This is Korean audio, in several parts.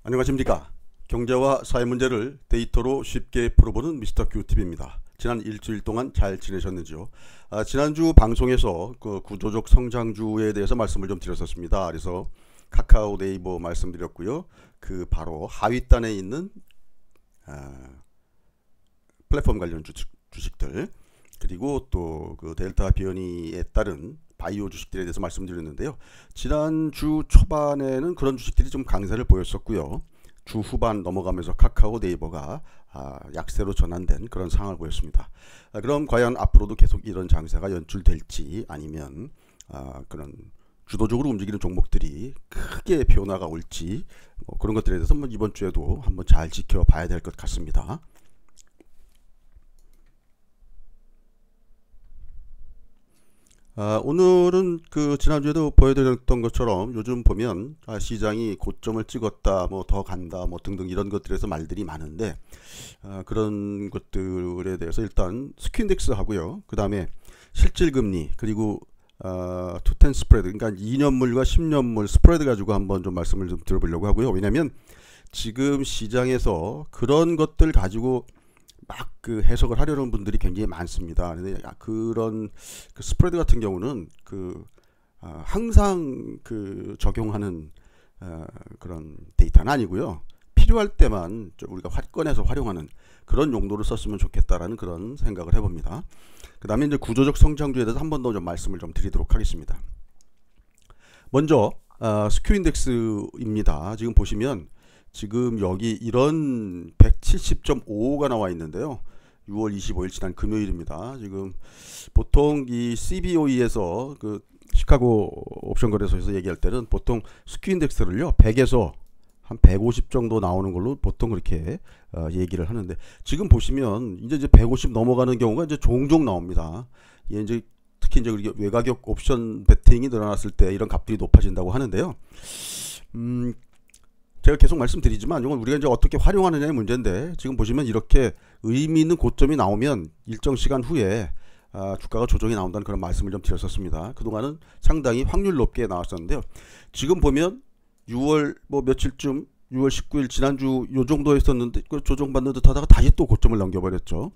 안녕하십니까. 경제와 사회 문제를 데이터로 쉽게 풀어보는 미스터 큐TV입니다. 지난 일주일 동안 잘 지내셨는지요? 지난주 방송에서 그 구조적 성장주에 대해서 말씀을 좀 드렸었습니다. 그래서 카카오 네이버 말씀드렸고요. 그 바로 하위단에 있는 플랫폼 관련 주식들, 그리고 또 그 델타 변이에 따른 바이오 주식들에 대해서 말씀드렸는데요. 지난주 초반에는 그런 주식들이 좀 강세를 보였었고요. 주 후반 넘어가면서 카카오 네이버가 약세로 전환된 그런 상황을 보였습니다. 그럼 과연 앞으로도 계속 이런 장세가 연출될지, 아니면 그런 주도적으로 움직이는 종목들이 크게 변화가 올지, 그런 것들에 대해서 이번 주에도 한번 잘 지켜봐야 될 것 같습니다. 오늘은 그 지난주에도 보여드렸던 것처럼 요즘 보면 시장이 고점을 찍었다, 뭐 더 간다, 뭐 등등 이런 것들에서 말들이 많은데, 그런 것들에 대해서 일단 스퀴인덱스 하고요. 그 다음에 실질금리, 그리고 투텐 스프레드, 그러니까 2년물과 10년물 스프레드 가지고 한번 좀 말씀을 좀 들어보려고 하고요. 왜냐하면 지금 시장에서 그런 것들 가지고 막 그 해석을 하려는 분들이 굉장히 많습니다. 근데 그런 그 스프레드 같은 경우는 항상 그 적용하는 그런 데이터는 아니고요. 필요할 때만 우리가 꺼내서 활용하는 그런 용도로 썼으면 좋겠다라는 그런 생각을 해봅니다. 그 다음에 이제 구조적 성장주에 대해서 한 번 더 좀 말씀을 좀 드리도록 하겠습니다. 먼저 스큐인덱스입니다. 지금 보시면 지금 여기 이런 170.55가 나와 있는데요. 6월 25일 지난 금요일입니다. 지금 보통 이 CBOE에서 그 시카고 옵션 거래소에서 얘기할 때는 보통 스큐인덱스를요 100에서 한 150 정도 나오는 걸로 보통 그렇게 얘기를 하는데, 지금 보시면 이제 150 넘어가는 경우가 이제 종종 나옵니다. 이제 특히 이제 외가격 옵션 베팅이 늘어났을 때 이런 값들이 높아진다고 하는데요. 제가 계속 말씀드리지만 이건 우리가 이제 어떻게 활용하느냐의 문제인데, 지금 보시면 이렇게 의미 있는 고점이 나오면 일정 시간 후에 주가가 조정이 나온다는 그런 말씀을 좀 드렸었습니다. 그동안은 상당히 확률 높게 나왔었는데요. 지금 보면 6월 뭐 며칠쯤 6월 19일 지난주 요 정도 했었는데 조정받는 듯 하다가 다시 또 고점을 넘겨버렸죠.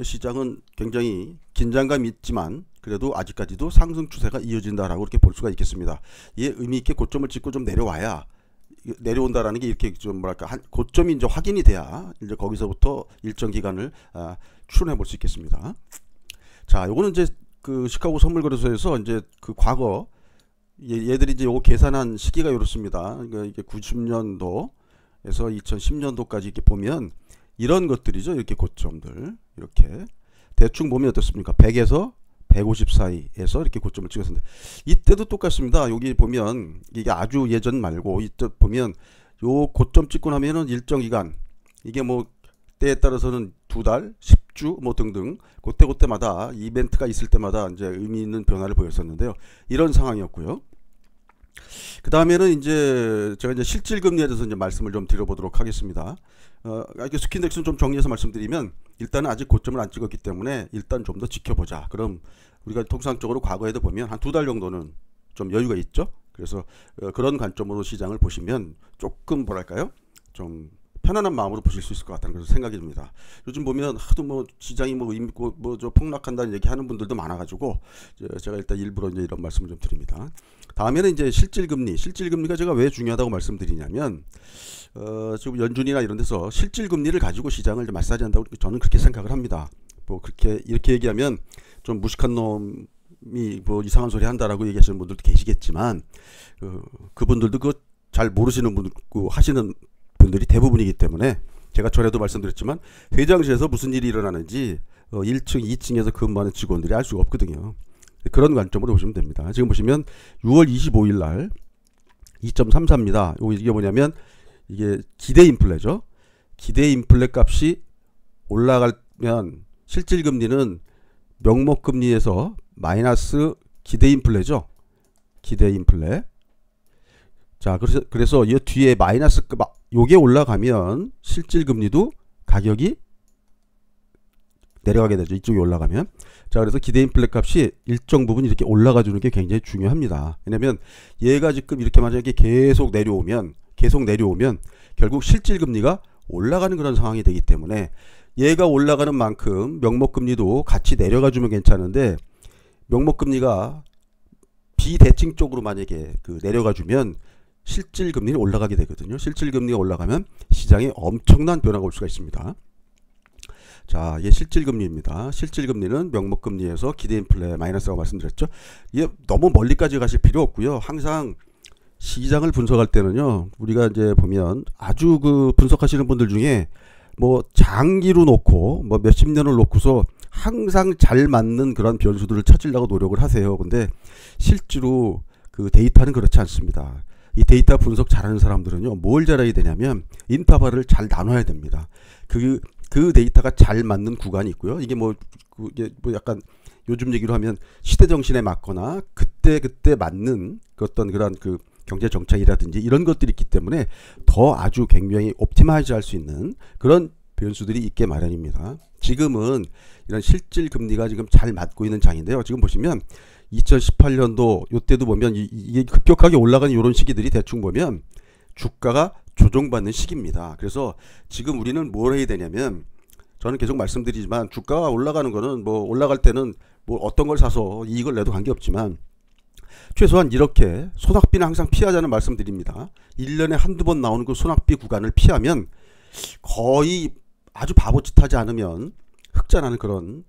시장은 굉장히 긴장감이 있지만 그래도 아직까지도 상승 추세가 이어진다라고 이렇게 볼 수가 있겠습니다. 이에 의미 있게 고점을 찍고 좀 내려온다라는 게 이렇게 좀 뭐랄까 고점이 이제 확인이 돼야 이제 거기서부터 일정 기간을 추론해 볼 수 있겠습니다. 자, 요거는 이제 그 시카고 선물거래소에서 이제 그 과거 얘들이 이제 요거 계산한 시기가 이렇습니다. 그러니까 이게 90년도에서 2010년도까지 이렇게 보면 이런 것들이죠. 이렇게 고점들 이렇게 대충 보면 어떻습니까? 100에서 150 사이에서 이렇게 고점을 찍었는데, 이때도 똑같습니다. 여기 보면 이게 아주 예전 말고 이때 보면 요 고점 찍고 나면은 일정 기간, 이게 뭐 때에 따라서는 2달, 10주 뭐 등등 그때마다 이벤트가 있을 때마다 이제 의미 있는 변화를 보였었는데요. 이런 상황이었고요. 그 다음에는 이제 제가 이제 실질금리에 대해서 이제 말씀을 좀 드려보도록 하겠습니다. 이렇게 스킨덱스는 좀 정리해서 말씀드리면, 일단은 아직 고점을 안 찍었기 때문에 일단 좀 더 지켜보자. 그럼 우리가 통상적으로 과거에도 보면 한 2달 정도는 좀 여유가 있죠. 그래서 그런 관점으로 시장을 보시면 조금 뭐랄까요, 좀 편안한 마음으로 보실 수 있을 것 같다는 그런 생각이 듭니다. 요즘 보면 하도 뭐 시장이 뭐 의미 있고 뭐 저 폭락한다는 얘기하는 분들도 많아가지고 제가 일단 일부러 이제 이런 말씀을 좀 드립니다. 다음에는 이제 실질금리가 제가 왜 중요하다고 말씀드리냐면, 지금 연준이나 이런 데서 실질금리를 가지고 시장을 마사지한다고 저는 그렇게 생각을 합니다. 뭐 그렇게 이렇게 얘기하면 좀 무식한 놈이 뭐 이상한 소리 한다라고 얘기하시는 분들도 계시겠지만, 그분들도 그거 잘 모르시는 분 하시는 분들이 대부분이기 때문에, 제가 전에도 말씀드렸지만 회장실에서 무슨 일이 일어나는지 1층, 2층에서 근무하는 직원들이 알 수가 없거든요. 그런 관점으로 보시면 됩니다. 지금 보시면 6월 25일 날 2.34입니다. 이게 뭐냐면 이게 기대 인플레죠. 기대 인플레 값이 올라가면 실질금리는 명목금리에서 마이너스 기대 인플레죠. 기대 인플레. 자, 그래서 이 뒤에 마이너스 요게 올라가면 실질금리도 가격이 내려가게 되죠. 이쪽이 올라가면. 자, 그래서 기대 인플레 값이 일정 부분 이렇게 올라가 주는 게 굉장히 중요합니다. 왜냐면 얘가 지금 이렇게 만약에 계속 내려오면 계속 내려오면 결국 실질금리가 올라가는 그런 상황이 되기 때문에 얘가 올라가는 만큼 명목금리도 같이 내려가주면 괜찮은데 명목금리가 비대칭적으로 만약에 내려가주면 실질금리는 올라가게 되거든요. 실질금리가 올라가면 시장에 엄청난 변화가 올 수가 있습니다. 자, 이게 실질금리입니다. 실질금리는 명목금리에서 기대인플레 마이너스라고 말씀드렸죠. 이게 너무 멀리까지 가실 필요 없고요. 항상 시장을 분석할 때는요, 우리가 이제 보면 아주 분석하시는 분들 중에 뭐 장기로 놓고 뭐 몇십 년을 놓고서 항상 잘 맞는 그런 변수들을 찾으려고 노력을 하세요. 근데 실제로 데이터는 그렇지 않습니다. 이 데이터 분석 잘하는 사람들은요, 뭘 잘해야 되냐면 인터벌을 잘 나눠야 됩니다. 그 데이터가 잘 맞는 구간이 있고요. 이게 뭐 약간 요즘 얘기로 하면 시대 정신에 맞거나 그때 맞는 어떤 그런 경제 정책이라든지 이런 것들이 있기 때문에 더 아주 굉장히 옵티마이즈 할 수 있는 그런 변수들이 있게 마련입니다. 지금은 이런 실질 금리가 지금 잘 맞고 있는 장인데요. 지금 보시면 2018년도 요때도 보면 이게 급격하게 올라가는 이런 시기들이 대충 보면 주가가 조정받는 시기입니다. 그래서 지금 우리는 뭘 해야 되냐면, 저는 계속 말씀드리지만 주가가 올라가는 거는 뭐 올라갈 때는 뭐 어떤 걸 사서 이익을 내도 관계없지만 최소한 이렇게 손학비는 항상 피하자는 말씀드립니다. 1년에 한두 번 나오는 그 손학비 구간을 피하면 거의 아주 바보짓 하지 않으면 흑자나는 그런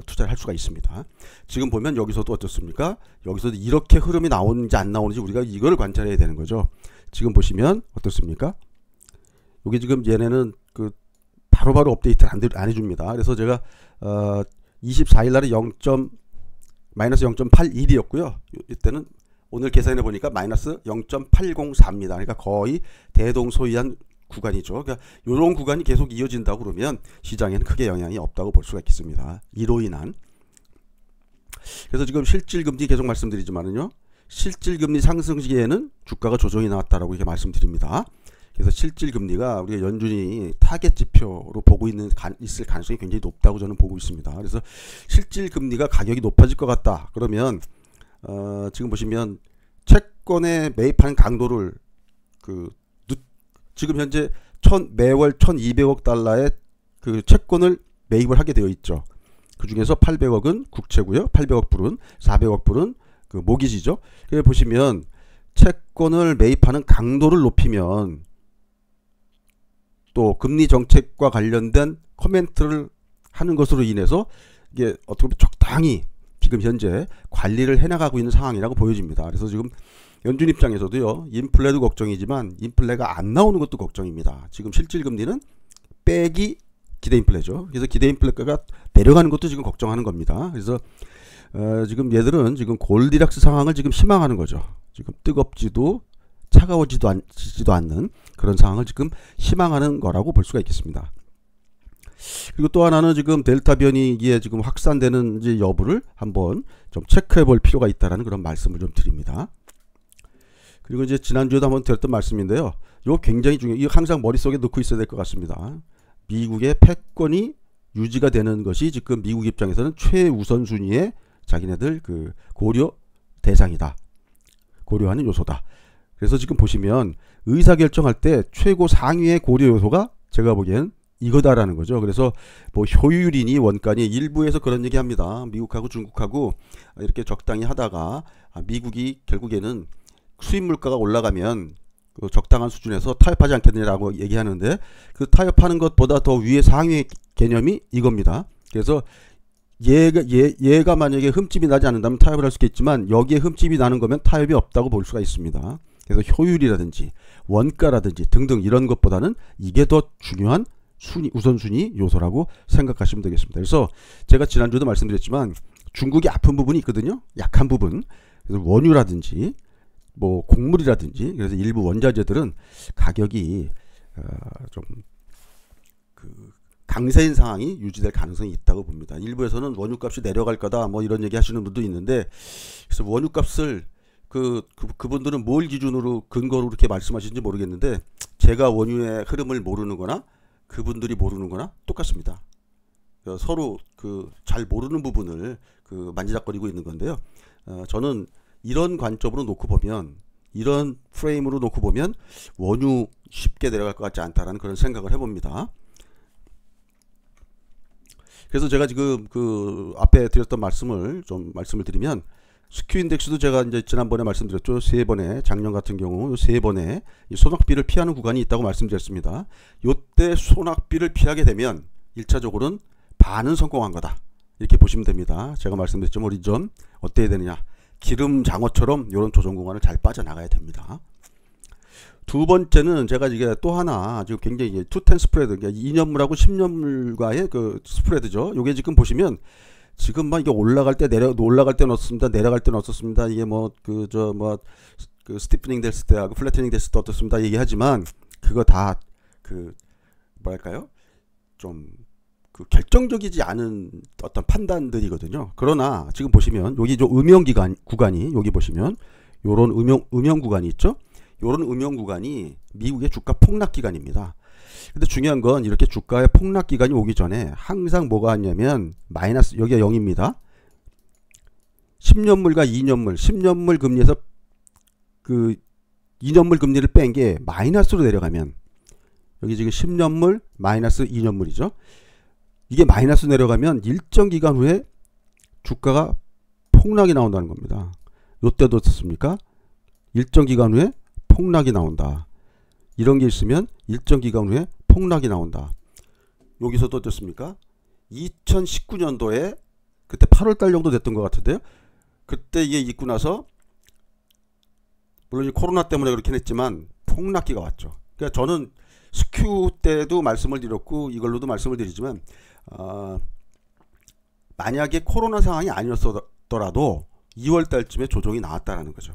투자를 할 수가 있습니다. 지금 보면 여기서도 어떻습니까? 여기서도 이렇게 흐름이 나오는지 안 나오는지 우리가 이걸 관찰해야 되는 거죠. 지금 보시면 어떻습니까? 여기 지금 얘네는 바로바로 업데이트를 안 해줍니다. 그래서 제가 24일 날에 마이너스 0.81이었고요. 이때는 오늘 계산해 보니까 마이너스 0.804입니다. 그러니까 거의 대동소이한 구간이죠. 그러니까 이런 구간이 계속 이어진다고 그러면 시장에는 크게 영향이 없다고 볼 수가 있겠습니다. 이로 인한. 그래서 지금 실질금리 계속 말씀드리지만은요, 실질금리 상승 시기에는 주가가 조정이 나왔다라고 이렇게 말씀드립니다. 그래서 실질금리가 우리가 연준이 타겟 지표로 보고 있을 가능성이 굉장히 높다고 저는 보고 있습니다. 그래서 실질금리가 가격이 높아질 것 같다 그러면 지금 보시면 채권에 매입하는 강도를 지금 현재 매월 1200억 달러의 채권을 매입을 하게 되어 있죠. 그 중에서 800억은 국채고요. 800억 불은 400억 불은 모기지죠. 그래 보시면 채권을 매입하는 강도를 높이면 또 금리 정책과 관련된 코멘트를 하는 것으로 인해서 이게 어떻게 보면 적당히 지금 현재 관리를 해나가고 있는 상황이라고 보여집니다. 그래서 지금 연준 입장에서도요, 인플레도 걱정이지만 인플레가 안 나오는 것도 걱정입니다. 지금 실질금리는 빼기 기대인플레죠. 그래서 기대인플레가 내려가는 것도 지금 걱정하는 겁니다. 그래서 지금 얘들은 지금 골디락스 상황을 지금 희망하는 거죠. 지금 뜨겁지도 차가워지도 않는 그런 상황을 지금 희망하는 거라고 볼 수가 있겠습니다. 그리고 또 하나는 지금 델타 변이기에 지금 확산되는지 여부를 한번 좀 체크해 볼 필요가 있다라는 그런 말씀을 좀 드립니다. 그리고 이제 지난주에도 한번 드렸던 말씀인데요. 이거 굉장히 중요해요. 이거 항상 머릿속에 넣고 있어야 될 것 같습니다. 미국의 패권이 유지가 되는 것이 지금 미국 입장에서는 최우선순위의 자기네들 고려 대상이다. 고려하는 요소다. 그래서 지금 보시면 의사결정할 때 최고 상위의 고려 요소가 제가 보기엔 이거다라는 거죠. 그래서 뭐 효율이니 원가니 일부에서 그런 얘기 합니다. 미국하고 중국하고 이렇게 적당히 하다가 미국이 결국에는 수입 물가가 올라가면 적당한 수준에서 타협하지 않겠느냐라고 얘기하는데, 타협하는 것보다 더 위에 상위의 개념이 이겁니다. 그래서 얘가 만약에 흠집이 나지 않는다면 타협을 할 수 있겠지만 여기에 흠집이 나는 거면 타협이 없다고 볼 수가 있습니다. 그래서 효율이라든지 원가라든지 등등 이런 것보다는 이게 더 중요한 우선순위 요소라고 생각하시면 되겠습니다. 그래서 제가 지난주에도 말씀드렸지만 중국이 아픈 부분이 있거든요. 약한 부분. 그래서 원유라든지 뭐 곡물이라든지, 그래서 일부 원자재들은 가격이 좀 강세인 상황이 유지될 가능성이 있다고 봅니다. 일부에서는 원유값이 내려갈 거다 뭐 이런 얘기 하시는 분도 있는데, 그래서 원유값을 그분들은 뭘 기준으로 근거로 그렇게 말씀하시는지 모르겠는데, 제가 원유의 흐름을 모르는 거나 그분들이 모르는 거나 똑같습니다. 서로 잘 모르는 부분을 만지작거리고 있는 건데요. 저는 이런 관점으로 놓고 보면 이런 프레임으로 놓고 보면 원유 쉽게 내려갈 것 같지 않다라는 그런 생각을 해봅니다. 그래서 제가 지금 그 앞에 드렸던 말씀을 좀 말씀을 드리면, 스큐 인덱스도 제가 이제 지난번에 말씀드렸죠. 세 번의, 작년 같은 경우 세 번의 소낙비를 피하는 구간이 있다고 말씀드렸습니다. 요때 소낙비를 피하게 되면 1차적으로는 반은 성공한 거다, 이렇게 보시면 됩니다. 제가 말씀드렸죠. 우리 좀 어때야 되느냐, 기름 장어처럼 이런 조정 구간을 잘 빠져나가야 됩니다. 두 번째는 제가 이게 또 하나 지금 굉장히 투텐 스프레드, 그러니까 2년물하고 10년물과의 그 스프레드죠. 요게 지금 보시면 지금 막 이게 올라갈 때 올라갈 때 넣었습니다. 내려갈 때 넣었습니다. 이게 뭐 그 스티프닝 됐을 때하고 플래트닝 됐을 때 어떻습니다 얘기하지만, 그거 다 그 뭐랄까요, 좀 그 결정적이지 않은 어떤 판단들이거든요. 그러나 지금 보시면 여기 좀 음영 구간이 여기 보시면 요런 음영 구간이 있죠. 요런 음영 구간이 미국의 주가 폭락 기간입니다. 근데 중요한 건 이렇게 주가의 폭락 기간이 오기 전에 항상 뭐가 있냐면 마이너스, 여기가 0입니다. 10년물과 2년물, 10년물 금리에서 그 2년물 금리를 뺀 게 마이너스로 내려가면, 여기 지금 10년물 마이너스 2년물이죠. 이게 마이너스 내려가면 일정 기간 후에 주가가 폭락이 나온다는 겁니다. 요때도 어떻습니까? 일정 기간 후에 폭락이 나온다. 이런 게 있으면 일정 기간 후에 폭락이 나온다. 여기서도 어떻습니까? 2019년도에 그때 8월달 정도 됐던 것 같은데요. 그때 이게 있고 나서 물론 코로나 때문에 그렇긴 했지만 폭락기가 왔죠. 그러니까 저는 스큐 때도 말씀을 드렸고 이걸로도 말씀을 드리지만, 만약에 코로나 상황이 아니었더라도 2월 달쯤에 조정이 나왔다라는 거죠.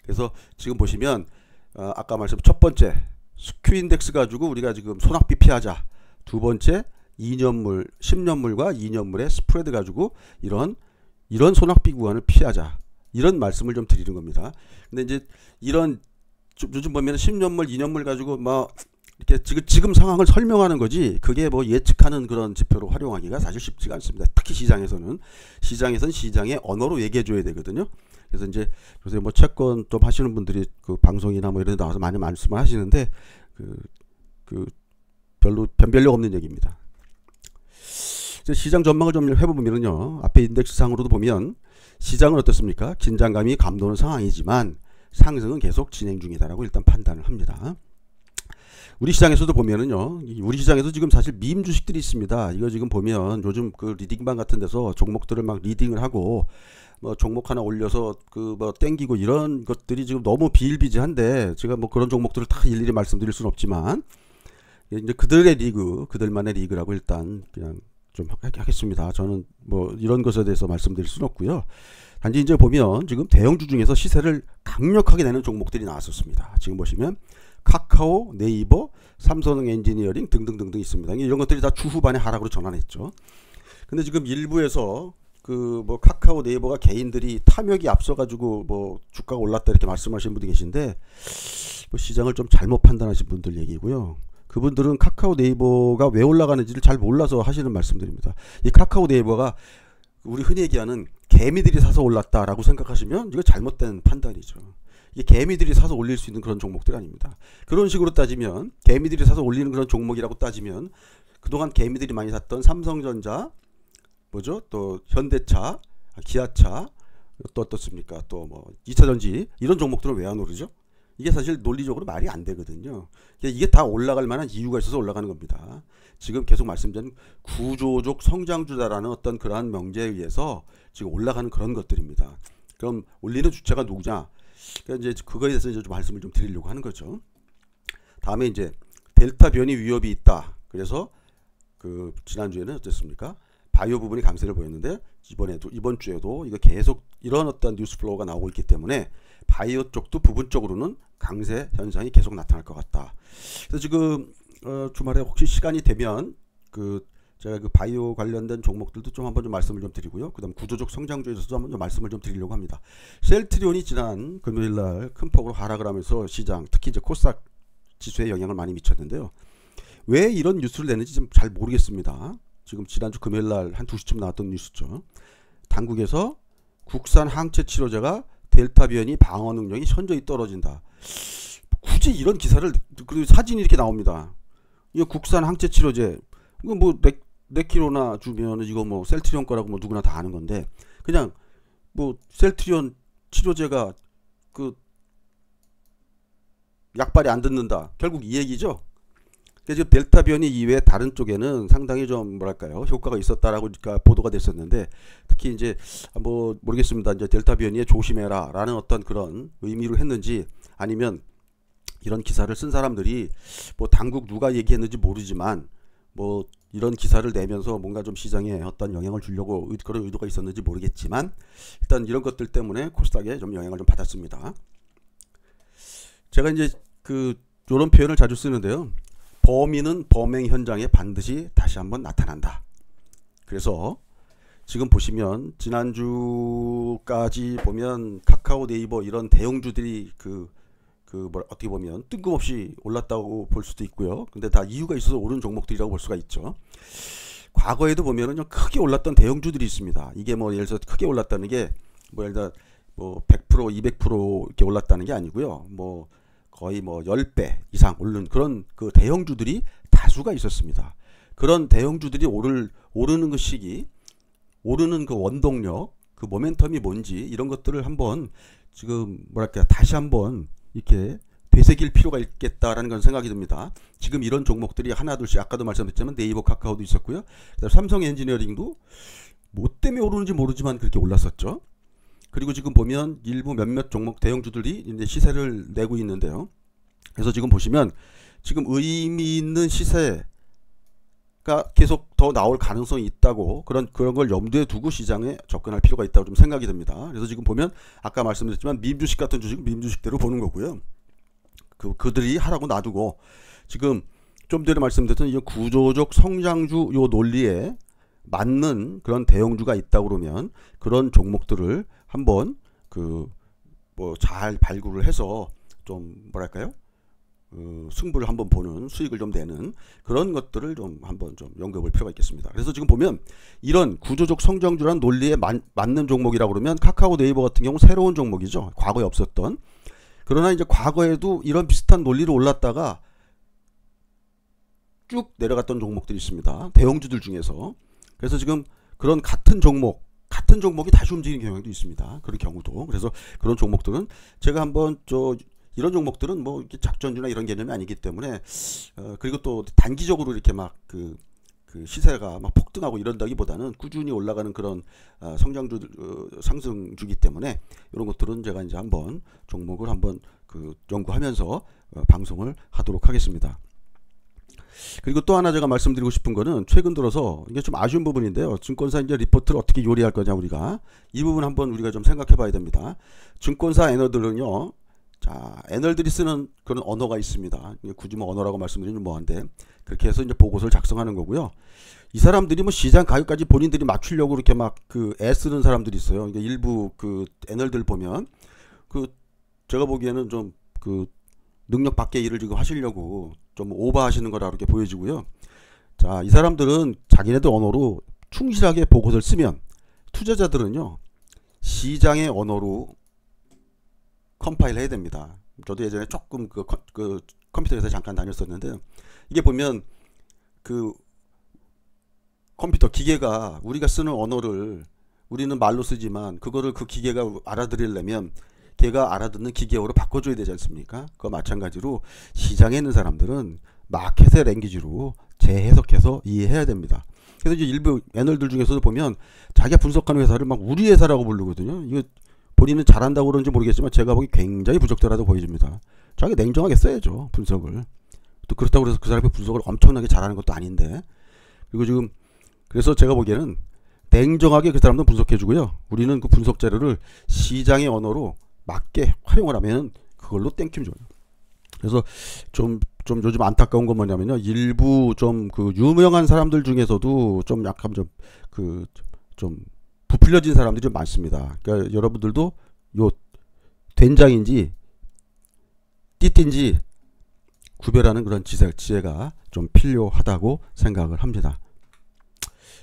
그래서 지금 보시면 아까 말씀 첫 번째 스큐 인덱스 가지고 우리가 지금 소낙비 피하자, 두 번째 2년물 10년물과 2년물의 스프레드 가지고 이런 소낙비 구간을 피하자, 이런 말씀을 좀 드리는 겁니다. 근데 이제 이런 요즘 보면 10년물 2년물 가지고 막 이렇게 지금 상황을 설명하는 거지, 그게 뭐 예측하는 그런 지표로 활용하기가 사실 쉽지가 않습니다. 특히 시장에서는 시장의 언어로 얘기해 줘야 되거든요. 그래서 이제 요새 뭐 채권 좀 하시는 분들이 그 방송이나 뭐 이런 데 나와서 많이 말씀을 하시는데 그 별로 변별력 없는 얘기입니다. 시장 전망을 좀 해보면요, 앞에 인덱스 상으로도 보면 시장은 어떻습니까? 긴장감이 감도는 상황이지만 상승은 계속 진행 중이다라고 일단 판단을 합니다. 우리 시장에서도 보면은요, 우리 시장에서 지금 사실 밈 주식들이 있습니다. 이거 지금 보면 요즘 그 리딩방 같은 데서 종목들을 막 리딩을 하고 뭐 종목 하나 올려서 그 뭐 땡기고 이런 것들이 지금 너무 비일비재한데, 제가 뭐 그런 종목들을 다 일일이 말씀드릴 수는 없지만 이제 그들만의 리그라고 일단 그냥 좀 하겠습니다. 저는 뭐 이런 것에 대해서 말씀드릴 수는 없고요. 단지 이제 보면 지금 대형주 중에서 시세를 강력하게 내는 종목들이 나왔었습니다. 지금 보시면 카카오, 네이버, 삼성 엔지니어링 등등등등 있습니다. 이런 것들이 다 주후반에 하락으로 전환했죠. 근데 지금 일부에서 그 뭐 카카오, 네이버가 개인들이 탐욕이 앞서가지고 뭐 주가가 올랐다 이렇게 말씀하시는 분도 계신데, 뭐 시장을 좀 잘못 판단하신 분들 얘기고요. 그분들은 카카오, 네이버가 왜 올라가는지를 잘 몰라서 하시는 말씀드립니다. 이 카카오, 네이버가 우리 흔히 얘기하는 개미들이 사서 올랐다라고 생각하시면 이거 잘못된 판단이죠. 이게 개미들이 사서 올릴 수 있는 그런 종목들이 아닙니다. 그런 식으로 따지면, 개미들이 사서 올리는 그런 종목이라고 따지면 그동안 개미들이 많이 샀던 삼성전자, 뭐죠? 또 현대차, 기아차, 또 어떻습니까? 또 뭐 2차전지, 이런 종목들은 왜 안 오르죠? 이게 사실 논리적으로 말이 안 되거든요. 이게 다 올라갈 만한 이유가 있어서 올라가는 겁니다. 지금 계속 말씀드린 구조적 성장주다라는 어떤 그러한 명제에 의해서 지금 올라가는 그런 것들입니다. 그럼 올리는 주체가 누구냐? 그러니까 이제 그거에 대해서 이제 좀 말씀을 좀 드리려고 하는 거죠. 다음에 이제 델타 변이 위협이 있다. 그래서 그 지난주에는 어땠습니까? 바이오 부분이 강세를 보였는데 이번 주에도 이거 계속 이런 어떤 뉴스 플로우가 나오고 있기 때문에 바이오 쪽도 부분적으로는 강세 현상이 계속 나타날 것 같다. 그래서 지금 주말에 혹시 시간이 되면 제가 그 바이오 관련된 종목들도 좀 한번 좀 말씀을 좀 드리고요. 그다음 구조적 성장주에 있어서도 한번 좀 말씀을 좀 드리려고 합니다. 셀트리온이 지난 금요일 날 큰 폭으로 하락을 하면서 시장, 특히 이제 코스닥 지수에 영향을 많이 미쳤는데요. 왜 이런 뉴스를 내는지 좀 잘 모르겠습니다. 지금 지난주 금요일 날 한 2시쯤 나왔던 뉴스죠. 당국에서 국산 항체 치료제가 델타 변이 방어 능력이 현저히 떨어진다. 굳이 이런 기사를, 그리고 사진이 이렇게 나옵니다. 이거 국산 항체 치료제, 이거 뭐 네키로나 주면은 이거 뭐 셀트리온 거라고 뭐 누구나 다 아는 건데, 그냥 뭐 셀트리온 치료제가 그 약발이 안 듣는다, 결국 이 얘기죠. 그래서 델타 변이 이외에 다른 쪽에는 상당히 좀 뭐랄까요, 효과가 있었다라고 보도가 됐었는데, 특히 이제 뭐 모르겠습니다. 이제 델타 변이에 조심해라라는 어떤 그런 의미로 했는지, 아니면 이런 기사를 쓴 사람들이 뭐 당국 누가 얘기했는지 모르지만 뭐 이런 기사를 내면서 뭔가 좀 시장에 어떤 영향을 주려고 그런 의도가 있었는지 모르겠지만, 일단 이런 것들 때문에 코스닥에 좀 영향을 좀 받았습니다. 제가 이제 이런 표현을 자주 쓰는데요. 범인은 범행 현장에 반드시 다시 한번 나타난다. 그래서 지금 보시면 지난주까지 보면 카카오, 네이버 이런 대형주들이 어떻게 보면 뜬금없이 올랐다고 볼 수도 있고요. 근데 다 이유가 있어서 오른 종목들이라고 볼 수가 있죠. 과거에도 보면은 크게 올랐던 대형주들이 있습니다. 이게 뭐 예를 들어서 크게 올랐다는 게 뭐 예를 들어 뭐 100%, 200% 이렇게 올랐다는 게 아니고요. 뭐 거의 뭐 10배 이상 오른 그런 그 대형주들이 다수가 있었습니다. 그런 대형주들이 오르는 그 시기, 오르는 그 원동력, 그 모멘텀이 뭔지, 이런 것들을 한번 지금 뭐랄까 다시 한번 이렇게 되새길 필요가 있겠다라는 건 생각이 듭니다. 지금 이런 종목들이 하나둘씩, 아까도 말씀드렸지만 네이버, 카카오도 있었고요. 삼성 엔지니어링도 뭐 때문에 오르는지 모르지만 그렇게 올랐었죠. 그리고 지금 보면 일부 몇몇 종목 대형주들이 이제 시세를 내고 있는데요. 그래서 지금 보시면 지금 의미 있는 시세가 계속 더 나올 가능성이 있다고, 그런 걸 염두에 두고 시장에 접근할 필요가 있다고 좀 생각이 듭니다. 그래서 지금 보면 아까 말씀드렸지만 밈주식 같은 주식은 밈주식대로 보는 거고요. 그들이 하라고 놔두고, 지금 좀 전에 말씀드렸던 이 구조적 성장주 요 논리에 맞는 그런 대형주가 있다 그러면 그런 종목들을 한번 뭐 잘 발굴을 해서 좀 뭐랄까요, 승부를 한번 보는, 수익을 좀 내는 그런 것들을 좀 한번 좀 연구해 볼 필요가 있겠습니다. 그래서 지금 보면 이런 구조적 성장주라는 논리에 맞는 종목이라고 그러면 카카오, 네이버 같은 경우 새로운 종목이죠. 과거에 없었던. 그러나 이제 과거에도 이런 비슷한 논리로 올랐다가 쭉 내려갔던 종목들이 있습니다. 대형주들 중에서. 그래서 지금 그런 같은 종목이 다시 움직이는 경향도 있습니다. 그런 경우도. 그래서 그런 종목들은 제가 한번 이런 종목들은 뭐 작전주나 이런 개념이 아니기 때문에, 그리고 또 단기적으로 이렇게 막 시세가 막 폭등하고 이런다기보다는 꾸준히 올라가는 그런 상승주기 때문에 이런 것들은 제가 이제 한번 종목을 한번 연구하면서 방송을 하도록 하겠습니다. 그리고 또 하나 제가 말씀드리고 싶은 거는, 최근 들어서 이게 좀 아쉬운 부분인데요. 증권사 이제 리포트를 어떻게 요리할 거냐, 우리가 이 부분 한번 우리가 좀 생각해 봐야 됩니다. 증권사 애널들은요, 자, 애널들이 쓰는 그런 언어가 있습니다. 굳이 뭐 언어라고 말씀드리면 뭐한데, 그렇게 해서 이제 보고서를 작성하는 거고요. 이 사람들이 뭐 시장 가격까지 본인들이 맞추려고 이렇게 막 애쓰는 사람들이 있어요. 그러니까 일부 애널들 보면 제가 보기에는 좀 능력 밖의 일을 지금 하시려고 좀 오버하시는 거라 그렇게 보여지고요. 자, 이 사람들은 자기네들 언어로 충실하게 보고서를 쓰면, 투자자들은요 시장의 언어로 컴파일 해야 됩니다. 저도 예전에 조금 컴퓨터 회사에 잠깐 다녔었는데, 이게 보면 컴퓨터 기계가 우리가 쓰는 언어를 우리는 말로 쓰지만 그거를 그 기계가 알아들으려면 걔가 알아듣는 기계어로 바꿔줘야 되지 않습니까? 그거 마찬가지로 시장에 있는 사람들은 마켓의 랭귀지로 재해석해서 이해해야 됩니다. 그래서 이제 일부 애널들 중에서도 보면 자기가 분석하는 회사를 막 우리 회사라고 부르거든요. 이거 본인은 잘한다고 그러는지 모르겠지만 제가 보기 굉장히 부적절하다고 보여집니다. 자기 냉정하게 써야죠, 분석을. 또 그렇다고 해서 그 사람이 분석을 엄청나게 잘하는 것도 아닌데. 그리고 지금 그래서 제가 보기에는 냉정하게 그 사람도 분석해주고요. 우리는 그 분석 자료를 시장의 언어로 맞게 활용을 하면 그걸로 땡큐 줘요. 그래서 좀 요즘 안타까운 건 뭐냐면요, 일부 좀 유명한 사람들 중에서도 좀 약간 좀 부풀려진 사람들이 좀 많습니다. 그러니까 여러분들도 요 된장인지 띠띠인지 구별하는 그런 지혜가 좀 필요하다고 생각을 합니다.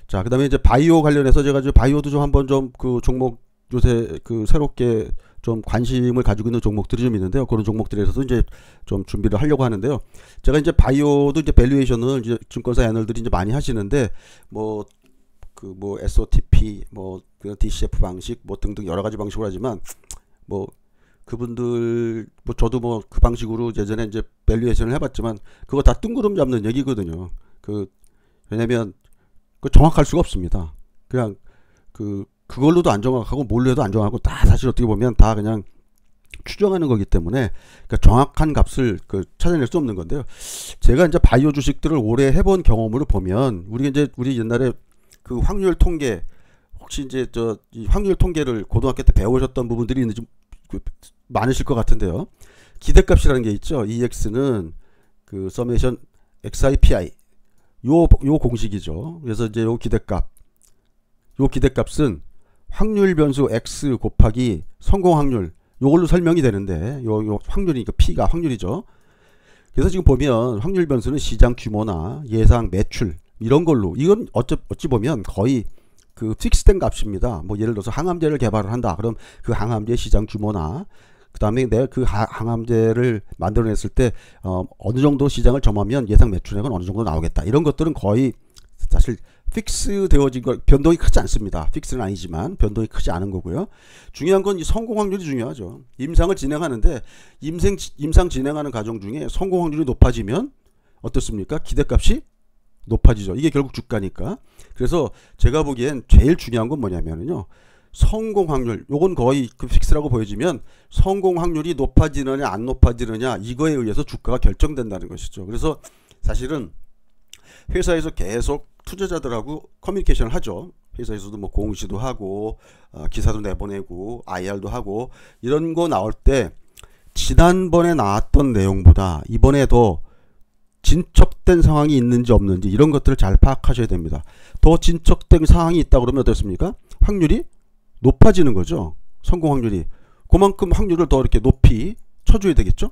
자, 그 다음에 이제 바이오 관련해서 제가 바이오도 좀 한번 좀 종목 요새 그 새롭게 좀 관심을 가지고 있는 종목들이 좀 있는데요. 그런 종목들에서도 이제 좀 준비를 하려고 하는데요. 제가 이제 바이오도 이제 밸류에이션을 이제 증권사 애널들이 이제 많이 하시는데 뭐 뭐 SOTP 그 DCF 방식 뭐 등등 여러 가지 방식으로 하지만 뭐 그분들 뭐 저도 뭐 그 방식으로 예전에 이제 밸류에이션을 해봤지만 그거 다 뜬구름 잡는 얘기거든요. 왜냐면 그 정확할 수가 없습니다. 그냥 그걸로도 안 정확하고 뭘로 해도 안 정확하고 다 사실 어떻게 보면 다 그냥 추정하는 거기 때문에 그러니까 정확한 값을 찾아낼 수 없는 건데요. 제가 이제 바이오 주식들을 오래 해본 경험으로 보면 우리 옛날에 그 확률 통계 혹시 이제 이 확률 통계를 고등학교 때 배우셨던 부분들이 있는지 많으실 것 같은데요. 기대값이라는 게 있죠. EX는 그 서메이션 XIPI 요 공식이죠. 그래서 이제 요 기대값은 확률 변수 X 곱하기 성공 확률 요걸로 설명이 되는데 요 확률이니까 P가 확률이죠. 그래서 지금 보면 확률 변수는 시장 규모나 예상 매출 이런 걸로 이건 어찌 보면 거의 그 픽스된 값입니다. 뭐 예를 들어서 항암제를 개발을 한다. 그럼 그 항암제 시장 규모나 그 다음에 내가 그 항암제를 만들어냈을 때 어느 정도 시장을 점하면 예상 매출액은 어느 정도 나오겠다. 이런 것들은 거의 사실 픽스 되어진 거 변동이 크지 않습니다. 픽스는 아니지만 변동이 크지 않은 거고요. 중요한 건 이 성공 확률이 중요하죠. 임상을 진행하는데 임상 진행하는 과정 중에 성공 확률이 높아지면 어떻습니까? 기대값이 높아지죠. 이게 결국 주가니까. 그래서 제가 보기엔 제일 중요한 건 뭐냐면요. 성공 확률, 요건 거의 그 픽스라고 보여지면 성공 확률이 높아지느냐 안 높아지느냐 이거에 의해서 주가가 결정된다는 것이죠. 그래서 사실은 회사에서 계속 투자자들하고 커뮤니케이션을 하죠. 회사에서도 뭐 공시도 하고 기사도 내보내고 IR도 하고 이런 거 나올 때 지난번에 나왔던 내용보다 이번에 더 진척된 상황이 있는지 없는지 이런 것들을 잘 파악하셔야 됩니다. 더 진척된 상황이 있다 그러면 어떻습니까? 확률이 높아지는 거죠. 성공 확률이. 그만큼 확률을 더 이렇게 높이 쳐줘야 되겠죠.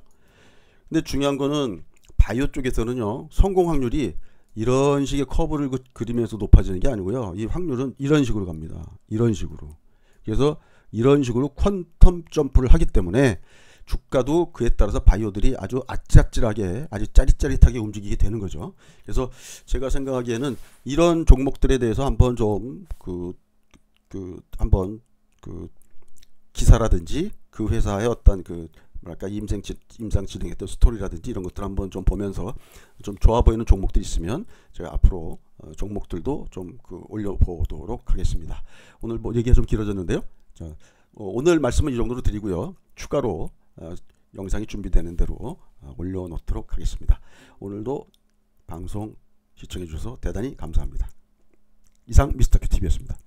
근데 중요한 거는 바이오 쪽에서는요. 성공 확률이 이런 식의 커브를 그리면서 높아지는 게 아니고요. 이 확률은 이런 식으로 갑니다. 이런 식으로. 그래서 이런 식으로 퀀텀 점프를 하기 때문에 주가도 그에 따라서 바이오들이 아주 아찔아찔하게 아주 짜릿짜릿하게 움직이게 되는 거죠. 그래서 제가 생각하기에는 이런 종목들에 대해서 한번 좀 한번 기사라든지 그 회사의 어떤 뭐랄까 임상 진행했던 스토리라든지 이런 것들 한번 좀 보면서 좀 좋아 보이는 종목들이 있으면 제가 앞으로 종목들도 좀 올려보도록 하겠습니다. 오늘 뭐 얘기가 좀 길어졌는데요. 자, 오늘 말씀은 이 정도로 드리고요. 추가로 영상이 준비되는 대로 올려놓도록 하겠습니다. 오늘도 방송 시청해 주셔서 대단히 감사합니다. 이상 미스터큐TV였습니다.